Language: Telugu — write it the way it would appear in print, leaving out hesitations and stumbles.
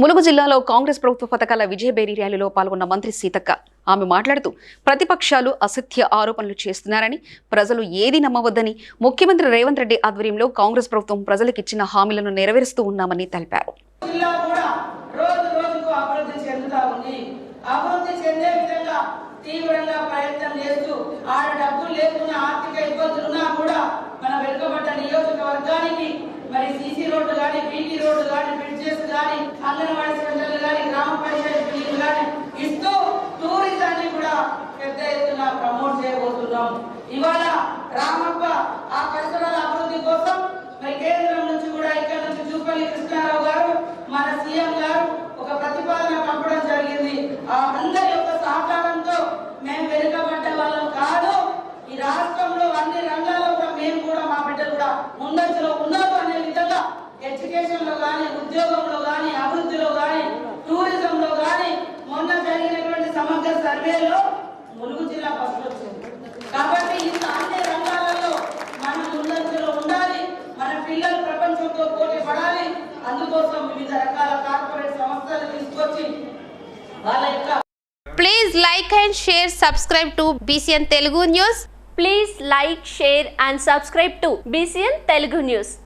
ములుగు జిల్లాలో కాంగ్రెస్ ప్రభుత్వ పథకాల విజయబేరి ర్యాలీలో పాల్గొన్న మంత్రి సీతక్క ఆమె మాట్లాడుతూ ప్రతిపక్షాలు అసత్య ఆరోపణలు చేస్తున్నారని, ప్రజలు ఏది నమ్మవద్దని, ముఖ్యమంత్రి రేవంత్ రెడ్డి ఆధ్వర్యంలో కాంగ్రెస్ ప్రభుత్వం ప్రజలకు ఇచ్చిన హామీలను నెరవేరుస్తూ ఉన్నామని తెలిపారు. తీవ్రంగా ప్రయత్నం చేస్తూ ఆడ డబ్బులు లేకున్నా ఆర్థిక ఇబ్బందులున్నా కూడా మన వెనుకబడ్డ నియోజకవర్గానికి మరి సీసీ రోడ్డు కానీ, బీటీ రోడ్డు కానీ, బ్రిడ్జెస్ కానీ, అంగన్వాడీ సెంటర్లు కానీ, గ్రామ పంచాయతీ బిల్డింగ్లు కానీ ఇస్తూ టూరిజాన్ని కూడా పెద్ద ఎత్తున ప్రమోట్ చేయబోతున్నాం. ఇవాళ రామప్ప ఆ పరిసరాల అభివృద్ధి కోసం మరి కేంద్రం నుంచి కూడా ఇక్కడ నుంచి జూపల్లి కృష్ణారావు గారు మన సీఎం గారు ఒక ప్రతిపాదన పంపడం జరిగింది. ఆ అందరి యొక్క సహకారంతో మేము వెనుకబడ్డ వాళ్ళం కాదు, ఈ రాష్ట్రంలో అన్ని రంగాల్లో కూడా మేము కూడా మా బిడ్డలు కూడా ముందంజలో ఉన్నారు అనే విధంగా ఎడ్యుకేషన్ లో కానీ, ఉద్యోగంలో కానీ, అభివృద్ధిలో కానీ, టూరిజం లో కానీ మొన్న జరిగినటువంటి సమగ్ర సర్వేలో ములుగు జిల్లా ఫస్ట్ వచ్చింది. కాబట్టి ఇంత అన్ని రంగాలలో మనం ముందంజలో ఉండాలి, మన పిల్లలు ప్రపంచంతో పోటీ పడాలి. అందుకోసం వివిధ రకాల కార్పొరేట్ సంస్థలు తీసుకొచ్చి వాళ్ళ యొక్క Please like and share, subscribe to BCN Telugu News. Please like, share and subscribe to BCN Telugu News.